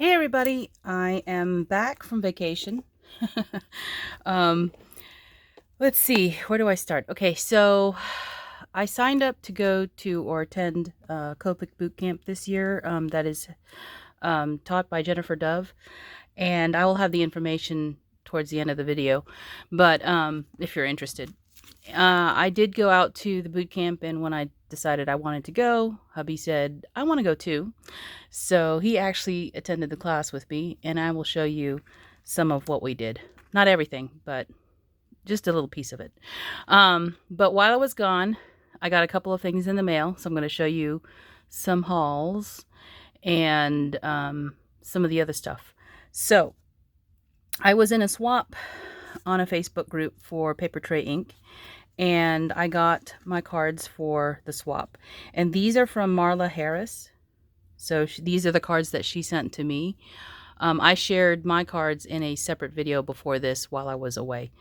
Hey everybody, I am back from vacation. um, let's see, where do I start? Okay, so I signed up to go to or attend Copic boot camp this year. That is taught by Jennifer Dove, and I will have the information towards the end of the video. But if you're interested, I did go out to the boot camp, and when I decided I wanted to go, hubby said, "I want to go too." So he actually attended the class with me, and I will show you some of what we did. Not everything, but just a little piece of it. But while I was gone, I got a couple of things in the mail, so I'm going to show you some hauls and some of the other stuff. So I was in a swap on a Facebook group for paper tray ink, and I got my cards for the swap. And these are from Marla Harris. So these are the cards that she sent to me. I shared my cards in a separate video before this while I was away.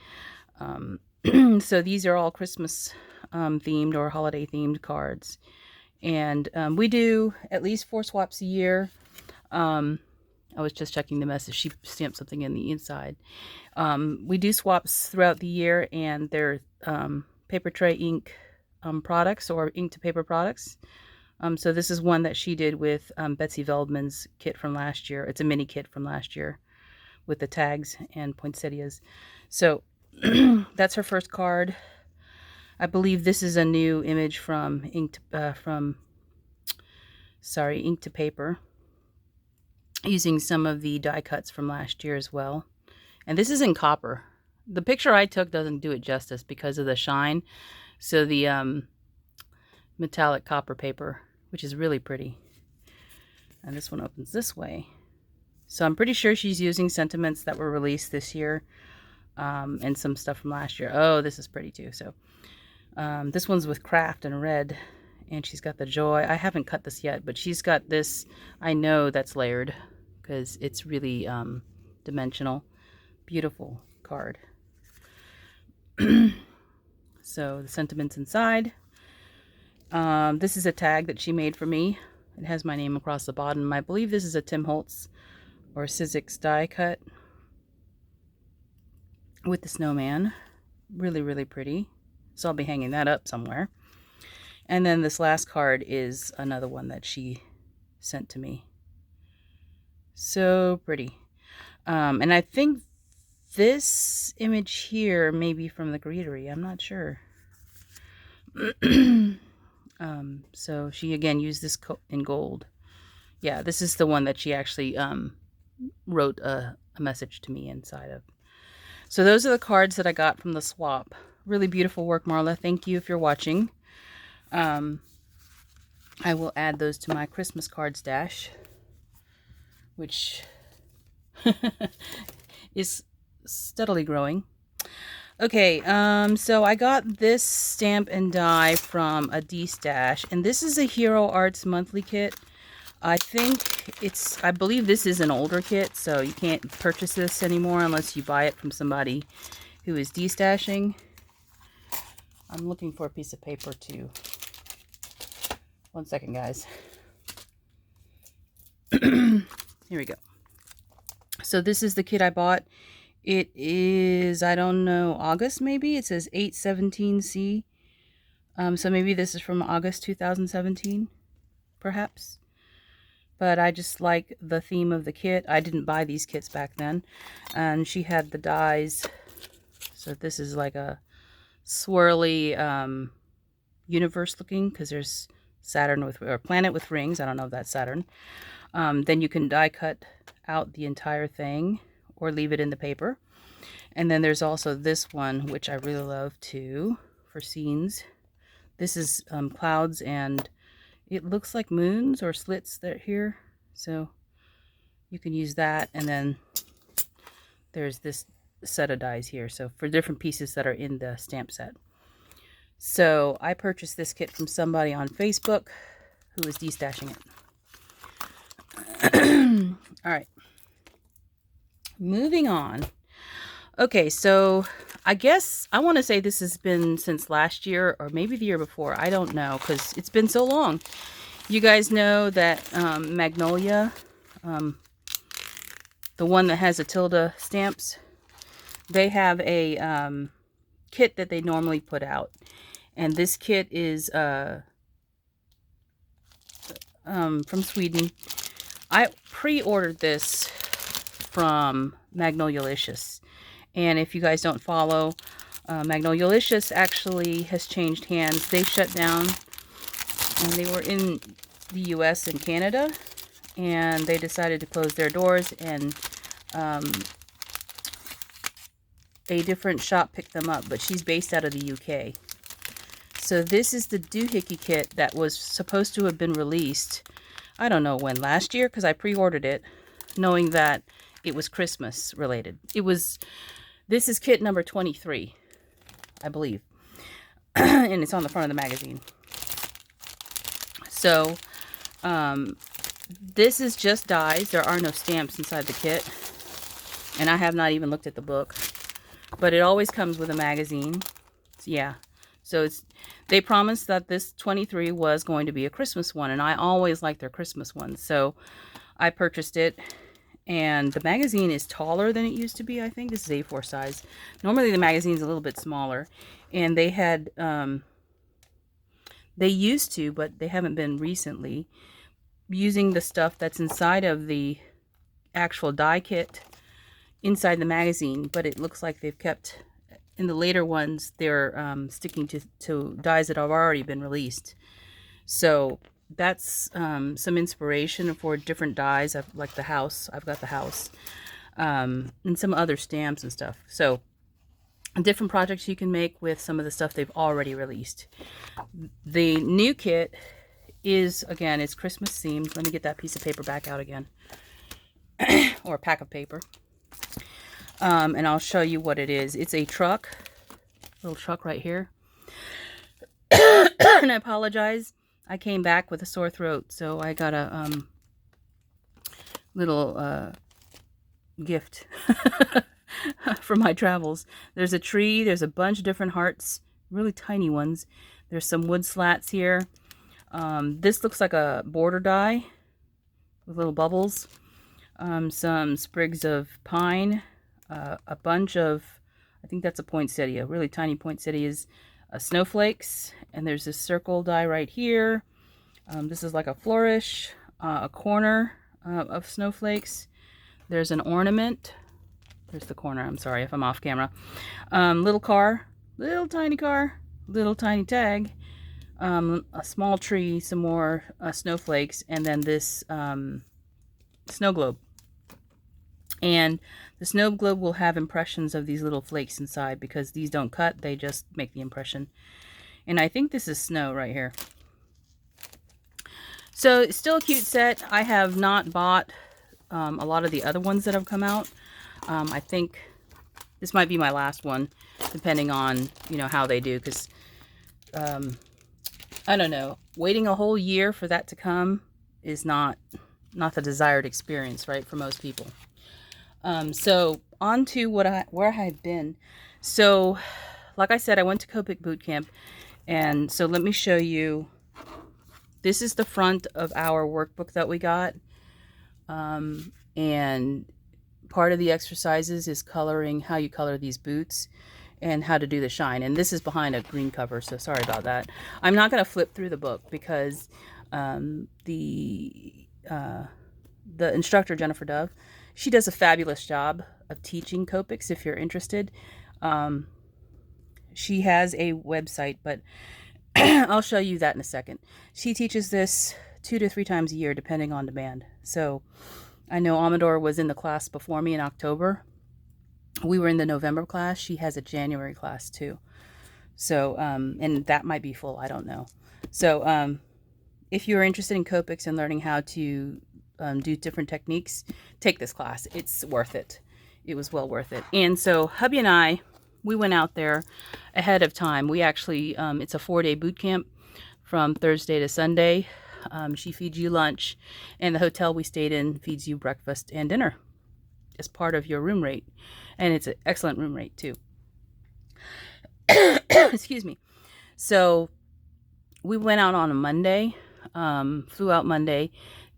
So these are all Christmas themed or holiday themed cards. And we do at least 4 swaps a year. I was just checking the message. She stamped something in the inside. We do swaps throughout the year, and they're paper tray ink products or ink to paper products. So this is one that she did with Betsy Veldman's kit from last year. It's a mini kit from last year with the tags and poinsettias. So that's her first card. I believe this is a new image from ink to paper, using some of the die cuts from last year as well. And this is in copper. The picture I took doesn't do it justice because of the shine. So the metallic copper paper, which is really pretty. And this one opens this way. So I'm pretty sure she's using sentiments that were released this year, and some stuff from last year. Oh, this is pretty too. So this one's with Craft and red, and she's got the joy. I haven't cut this yet, but she's got this. I know that's layered because it's really dimensional. Beautiful card. So the sentiments inside. This is a tag that she made for me. It has my name across the bottom. I believe this is a Tim Holtz or Sizzix die cut with the snowman. Really, really pretty. So I'll be hanging that up somewhere. And then this last card is another one that she sent to me. So pretty. And I think this image here may be from the greetery. I'm not sure. So she again used this in gold. Yeah, this is the one that she actually wrote a message to me inside of. So those are the cards that I got from the swap. Really beautiful work, Marla. Thank you if you're watching. I will add those to my Christmas card stash, which is steadily growing. Okay, so I got this stamp and die from a D-stash, and this is a Hero Arts monthly kit. I believe this is an older kit, so you can't purchase this anymore unless you buy it from somebody who is D-stashing. I'm looking for a piece of paper too. One second, guys. Here we go. So this is the kit I bought. It is, I don't know, August maybe? It says 817C. So maybe this is from August 2017, perhaps. But I just like the theme of the kit. I didn't buy these kits back then. And she had the dies. So this is like a swirly universe looking, because there's Saturn with, or planet with rings. I don't know if that's Saturn. Then you can die cut out the entire thing or leave it in the paper. And then there's also this one, which I really love too, for scenes. This is clouds, and it looks like moons or slits that are here. So you can use that. And then there's this set of dies here. So for different pieces that are in the stamp set. So I purchased this kit from somebody on Facebook who was de-stashing it. All right. Moving on. Okay, so I guess I want to say this has been since last year or maybe the year before. I don't know because it's been so long. You guys know that Magnolia the one that has the tilde stamps, they have a kit that they normally put out. And this kit is from Sweden. I pre-ordered this from Magnolialicious. And if you guys don't follow, Magnolialicious actually has changed hands. They shut down, and they were in the US and Canada, and they decided to close their doors, and a different shop picked them up, but she's based out of the UK. So this is the doohickey kit that was supposed to have been released, I don't know when, last year, because I pre-ordered it knowing that it was Christmas related. This is kit number 23, I believe. And it's on the front of the magazine. So, this is just dies. There are no stamps inside the kit. And I have not even looked at the book. But it always comes with a magazine. Yeah. So they promised that this 23 was going to be a Christmas one. And I always like their Christmas ones. So I purchased it. And the magazine is taller than it used to be, I think. This is A4 size. Normally the magazine's a little bit smaller. And they had, they used to, but they haven't been recently, using the stuff that's inside of the actual die kit inside the magazine. But it looks like they've kept, in the later ones, they're sticking to dies that have already been released. So that's some inspiration for different dies. Like the house. I've got the house. And some other stamps and stuff. So different projects you can make with some of the stuff they've already released. The new kit is, again, it's Christmas themed. Let me get that piece of paper back out again. Or a pack of paper. And I'll show you what it is. It's a truck. Little truck right here. And I apologize. I came back with a sore throat, so I got a little gift for my travels. There's a tree. There's a bunch of different hearts, really tiny ones. There's some wood slats here. This looks like a border die with little bubbles. Some sprigs of pine. A bunch of, I think that's a poinsettia, really tiny poinsettias. Snowflakes, and there's this circle die right here. This is like a flourish, a corner of snowflakes. There's an ornament. There's the corner. I'm sorry if I'm off camera. Little car, little tiny car, little tiny tag, a small tree, some more snowflakes, and then this snow globe. And the snow globe will have impressions of these little flakes inside, because these don't cut, they just make the impression. And I think this is snow right here. So it's still a cute set. I have not bought a lot of the other ones that have come out. I think this might be my last one, depending on, you know, how they do, because I don't know, waiting a whole year for that to come is not the desired experience, right, for most people. So on to where I've been. So like I said, I went to Copic boot camp, and so let me show you. This is the front of our workbook that we got. And part of the exercises is coloring, how you color these boots and how to do the shine. And this is behind a green cover, so sorry about that. I'm not going to flip through the book because the instructor, Jennifer Dove, she does a fabulous job of teaching Copics if you're interested. She has a website, but I'll show you that in a second. She teaches this 2 to 3 times a year, depending on demand. So I know Amador was in the class before me in October. We were in the November class. She has a January class too. So, and that might be full. I don't know. So if you're interested in Copics and learning how to do different techniques, take this class. It's worth it. It was well worth it. And so hubby and I, we went out there ahead of time. We actually, it's a 4-day boot camp from Thursday to Sunday. She feeds you lunch, and the hotel we stayed in feeds you breakfast and dinner as part of your room rate. And it's an excellent room rate too. Excuse me. So we went out on a Monday, flew out Monday,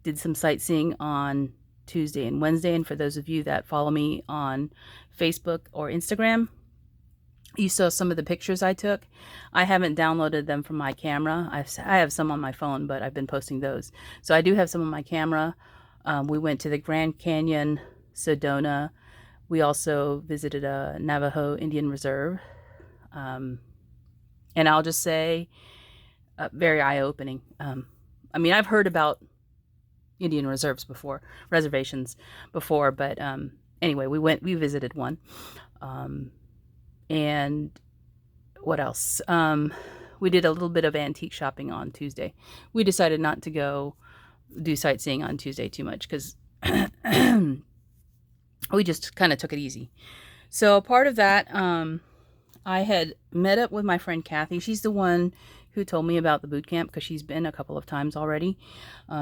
did some sightseeing on Tuesday and Wednesday. And for those of you that follow me on Facebook or Instagram, you saw some of the pictures I took. I haven't downloaded them from my camera. I have some on my phone, but I've been posting those. So I do have some on my camera. We went to the Grand Canyon, Sedona. We also visited a Navajo Indian Reserve. And I'll just say, very eye-opening. I mean, I've heard about Indian reservations before, but anyway, we visited one. And what else? We did a little bit of antique shopping on Tuesday. We decided not to go do sightseeing on Tuesday too much because we just kind of took it easy. So part of that, I had met up with my friend Kathy. She's the one who told me about the boot camp because she's been a couple of times already.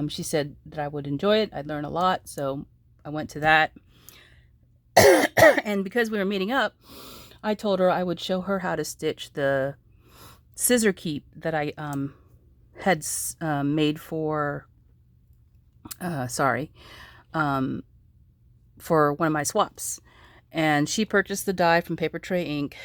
She said that I would enjoy it. I'd learn a lot. So I went to that. And because we were meeting up, I told her I would show her how to stitch the scissor keep that I had made for one of my swaps. And she purchased the die from Paper Tray Ink.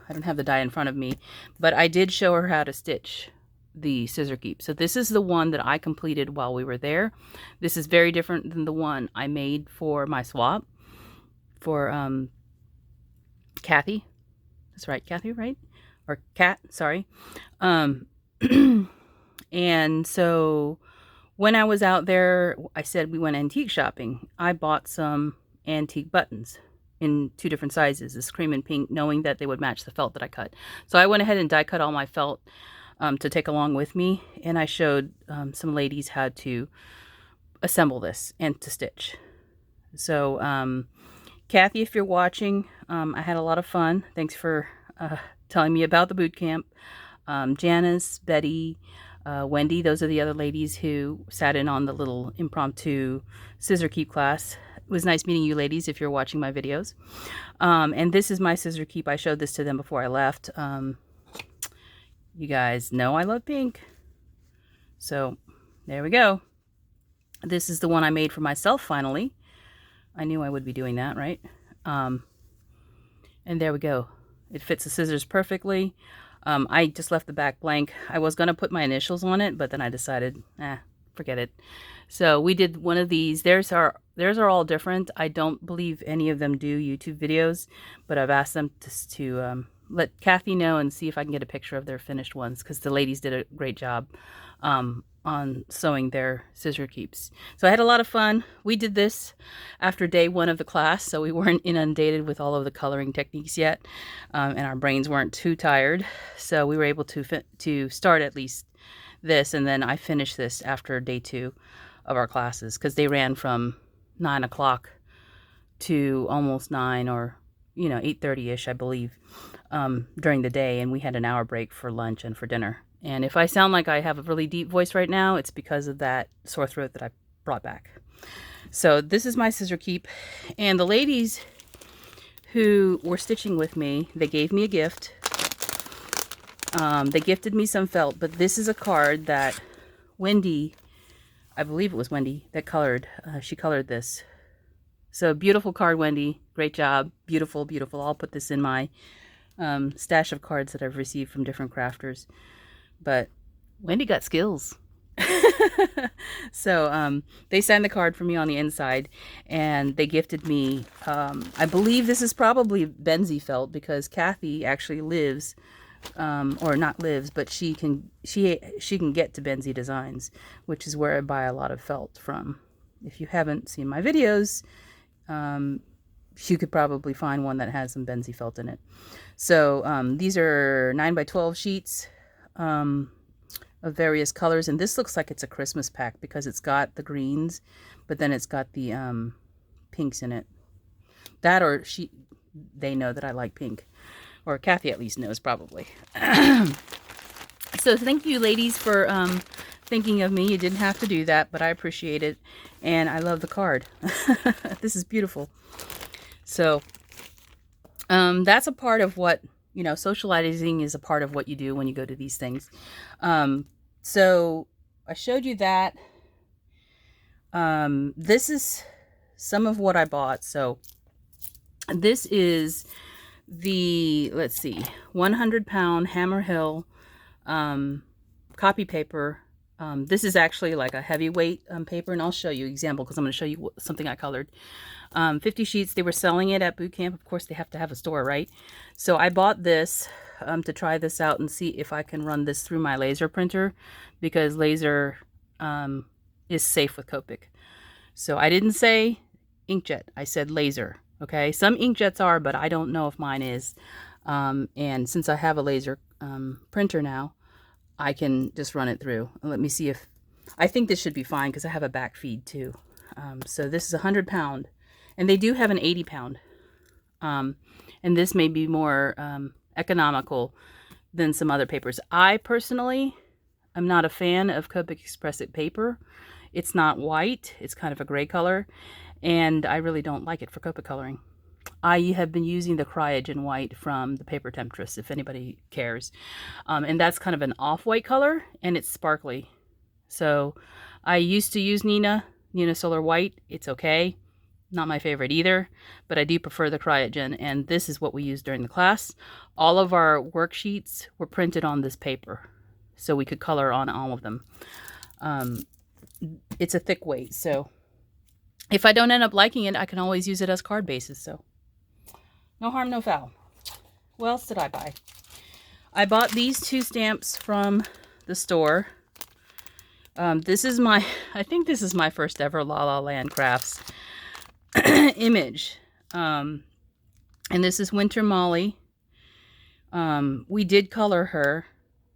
I don't have the die in front of me, but I did show her how to stitch the scissor keep. So this is the one that I completed while we were there. This is very different than the one I made for my swap for Kathy. That's right, Kathy, right? Or Kat, sorry. And so when I was out there, I said we went antique shopping. I bought some antique buttons in 2 different sizes, this cream and pink, knowing that they would match the felt that I cut. So I went ahead and die cut all my felt to take along with me, and I showed some ladies how to assemble this and to stitch. So Kathy, if you're watching, I had a lot of fun. Thanks for telling me about the boot camp. Janice, Betty, Wendy, those are the other ladies who sat in on the little impromptu scissor keep class. It was nice meeting you ladies if you're watching my videos. And this is my scissor keep. I showed this to them before I left. You guys know I love pink. So there we go. This is the one I made for myself finally. I knew I would be doing that, right? And there we go. It fits the scissors perfectly. I just left the back blank. I was going to put my initials on it, but then I decided, forget it. So we did one of these. Theirs are all different. I don't believe any of them do YouTube videos, but I've asked them to let Kathy know and see if I can get a picture of their finished ones, because the ladies did a great job on sewing their scissor keeps. So I had a lot of fun. We did this after day 1 of the class, so we weren't inundated with all of the coloring techniques yet, and our brains weren't too tired. So we were able to start at least this, and then I finished this after day 2 of our classes, because they ran from 9 o'clock to almost 9, or 8:30ish, I believe, during the day, and we had an hour break for lunch and for dinner. And if I sound like I have a really deep voice right now, it's because of that sore throat that I brought back. So this is my scissor keep, and the ladies who were stitching with me, they gave me a gift. They gifted me some felt, but this is a card that Wendy, I believe it was Wendy, that colored. She colored this. So beautiful card, Wendy. Great job. Beautiful, beautiful. I'll put this in my stash of cards that I've received from different crafters. But Wendy got skills. So they signed the card for me on the inside, and they gifted me, I believe this is probably Benzie felt, because Kathy actually lives, or not lives, but she can get to Benzie Designs, which is where I buy a lot of felt from. If you haven't seen my videos, you could probably find one that has some Benzie felt in it. So these are 9x12 sheets of various colors, and this looks like it's a Christmas pack because it's got the greens, but then it's got the pinks in it. That, or they know that I like pink, or Kathy at least knows probably. So thank you ladies for thinking of me. You didn't have to do that, but I appreciate it, and I love the card. This is beautiful. So that's a part of what, socializing is a part of what you do when you go to these things. So I showed you that. This is some of what I bought. So this is the, let's see, 100-pound Hammer Hill copy paper. This is actually like a heavyweight paper, and I'll show you an example because I'm going to show you something I colored. 50 sheets. They were selling it at boot camp. Of course, they have to have a store, right? So I bought this to try this out and see if I can run this through my laser printer, because laser is safe with Copic. So I didn't say inkjet. I said laser. Okay, some inkjets are, but I don't know if mine is. And since I have a laser printer now, I can just run it through. Let me see if, I think this should be fine because I have a back feed too. So this is 100-pound, and they do have an 80-pound. And this may be more economical than some other papers. I personally am not a fan of Copic Expressive paper. It's not white. It's kind of a gray color, and I really don't like it for Copic coloring. I have been using the Cryogen white from the Paper Temptress, if anybody cares. And that's kind of an off-white color, and it's sparkly. So I used to use Nina Solar White. It's okay. Not my favorite either, but I do prefer the Cryogen, and this is what we used during the class. All of our worksheets were printed on this paper, so we could color on all of them. It's a thick weight, so if I don't end up liking it, I can always use it as card bases, so no harm, no foul. What else did I buy? I bought these 2 stamps from the store. This is my, I think this is my first ever La La Land Crafts image. And this is Winter Molly. We did color her,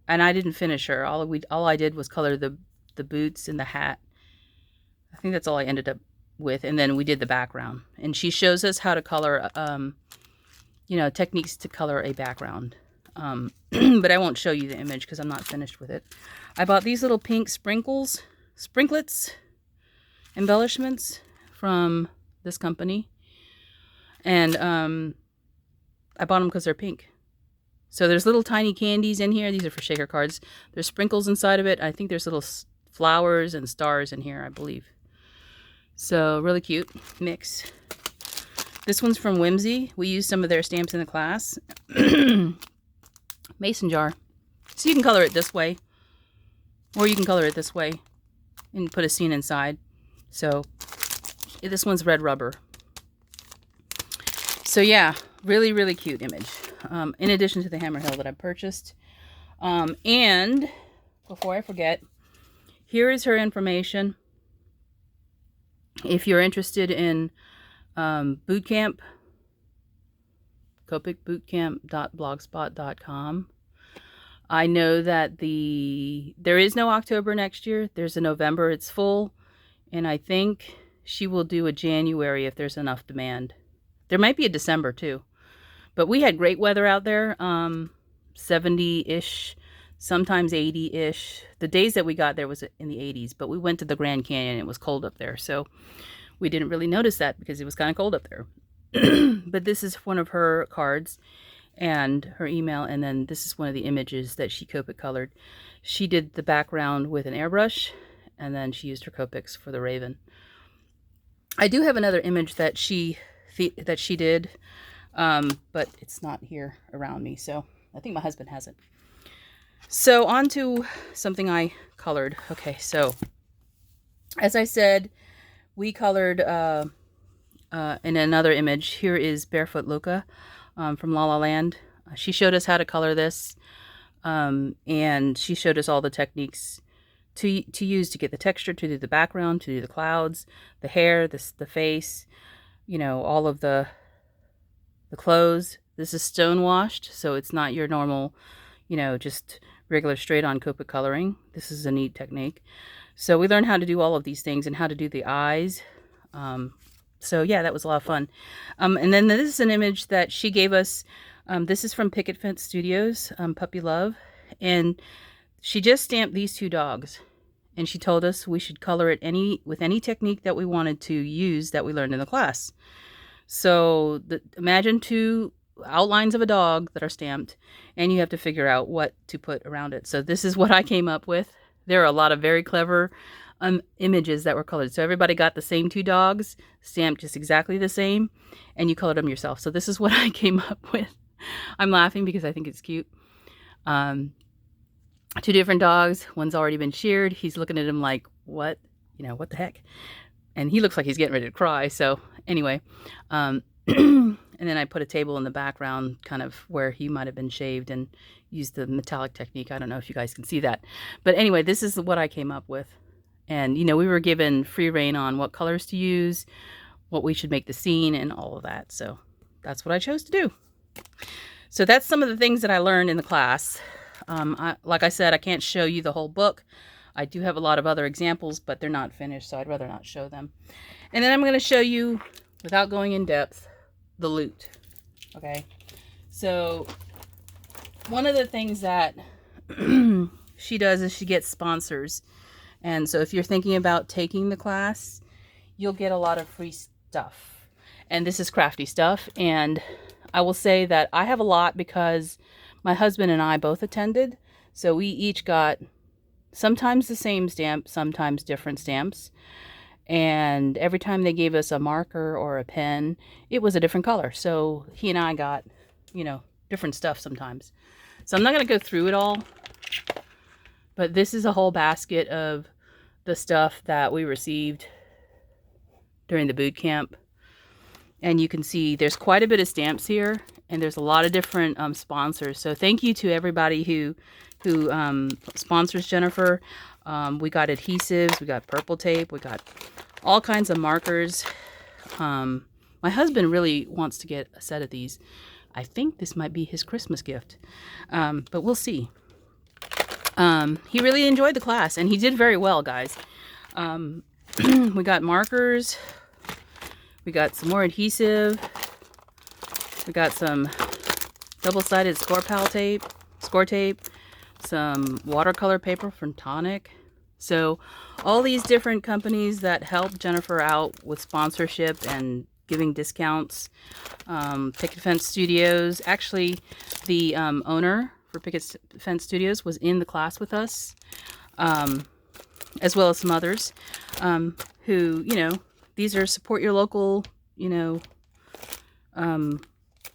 and I didn't finish her. All I did was color the boots and the hat. I think that's all I ended up with, and then we did the background. And she shows us how to color, techniques to color a background. But I won't show you the image because I'm not finished with it. I bought these little pink sprinklets, embellishments from this company. And I bought them because they're pink. So there's little tiny candies in here. These are for shaker cards. There's sprinkles inside of it. I think there's little flowers and stars in here, I believe. So really cute mix. This one's from Whimsy. We used some of their stamps in the class. Mason jar. So you can color it this way, or you can color it this way and put a scene inside. So this one's red rubber. So yeah, really, really cute image. In addition to the Hammer Hill that I purchased. And before I forget, here is her information. If you're interested in boot camp, copicbootcamp.blogspot.com. I know that there is no October next year. There's a November. It's full. And I think she will do a January if there's enough demand. There might be a December too. But we had great weather out there. 70-ish, sometimes 80-ish. The days that we got there was in the 80s. But we went to the Grand Canyon. It was cold up there. So we didn't really notice that because it was kind of cold up there. But this is one of her cards and her email, and then this is one of the images that she Copic colored. She did the background with an airbrush, and then she used her Copics for the raven. I do have another image that she did, but it's not here around me, so I think my husband has it. So on to something I colored. Okay, so as I said, we colored in another image. Here is Barefoot Luca from La La Land. She showed us how to color this, and she showed us all the techniques to use to get the texture, to do the background, to do the clouds, the hair, the face, all of the clothes. This is stone washed, so it's not your normal, just regular straight on Copic coloring. This is a neat technique. So we learned how to do all of these things and how to do the eyes. So yeah, that was a lot of fun. And then this is an image that she gave us. This is from Picket Fence Studios, Puppy Love. And she just stamped these 2 dogs. And she told us we should color it with any technique that we wanted to use that we learned in the class. So imagine 2 outlines of a dog that are stamped, and you have to figure out what to put around it. So this is what I came up with. There are a lot of very clever images that were colored. So everybody got the same 2 dogs, stamped just exactly the same, and you colored them yourself. So this is what I came up with. I'm laughing because I think it's cute. 2 different dogs. One's already been sheared. He's looking at him like, what? You know, what the heck? And he looks like he's getting ready to cry. So anyway, and then I put a table in the background kind of where he might have been shaved and used the metallic technique. I don't know if you guys can see that. But anyway, this is what I came up with. And, you know, we were given free reign on what colors to use, what we should make the scene, and all of that. So that's what I chose to do. So that's some of the things that I learned in the class. Like I said, I can't show you the whole book. I do have a lot of other examples, but they're not finished, so I'd rather not show them. And then I'm going to show you, without going in depth, the loot. Okay, so one of the things that she does is she gets sponsors. And so if you're thinking about taking the class, you'll get a lot of free stuff. And this is Crafty stuff. And I will say that I have a lot because my husband and I both attended. So we each got sometimes the same stamp, sometimes different stamps. And every time they gave us a marker or a pen, it was a different color. So he and I got, you know, different stuff sometimes. So I'm not going to go through it all. But this is a whole basket of the stuff that we received during the boot camp. And you can see there's quite a bit of stamps here, and there's a lot of different sponsors. So thank you to everybody who sponsors Jennifer. We got adhesives, we got purple tape, we got all kinds of markers. My husband really wants to get a set of these. I think this might be his Christmas gift, but we'll see. He really enjoyed the class, and he did very well, guys. We got markers. We got some more adhesive. We got some double-sided score tape, some watercolor paper from Tonic. So all these different companies that help Jennifer out with sponsorship and giving discounts. Picket Fence Studios. Actually, the owner for Picket Fence Studios was in the class with us, as well as some others who, you know, these are support your local, you know,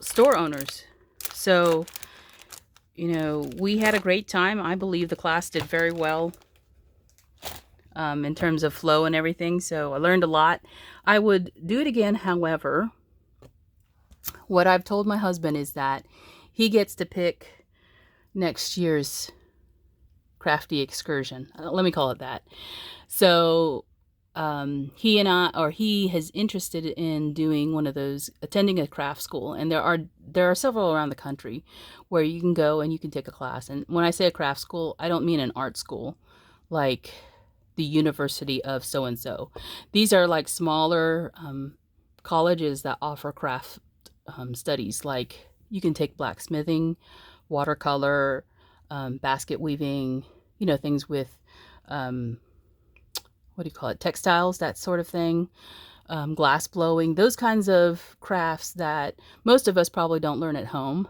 store owners. So, you know, we had a great time. I believe the class did very well in terms of flow and everything. So I learned a lot. I would do it again. However, what I've told my husband is that he gets to pick next year's Crafty excursion. Let me call it that. So he is interested in doing one of those, attending a craft school, and there are several around the country where you can go and you can take a class. And when I say a craft school, I don't mean an art school like the University of so and so. These are like smaller colleges that offer craft studies. Like you can take blacksmithing, watercolor, basket weaving, you know, things with what do you call it, textiles, that sort of thing, glass blowing, those kinds of crafts that most of us probably don't learn at home,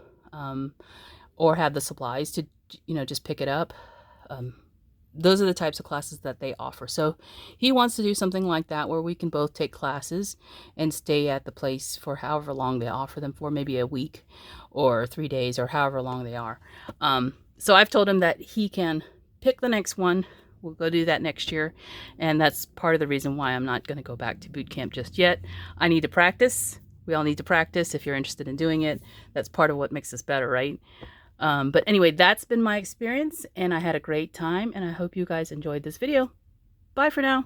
or have the supplies to, you know, just pick it up. Those are the types of classes that they offer. So he wants to do something like that where we can both take classes and stay at the place for however long they offer them for, maybe a week or 3 days or however long they are. So I've told him that he can pick the next one. We'll go do that next year. And that's part of the reason why I'm not going to go back to boot camp just yet. I need to practice. We all need to practice if you're interested in doing it. That's part of what makes us better, right? But anyway, that's been my experience, and I had a great time, and I hope you guys enjoyed this video. Bye for now.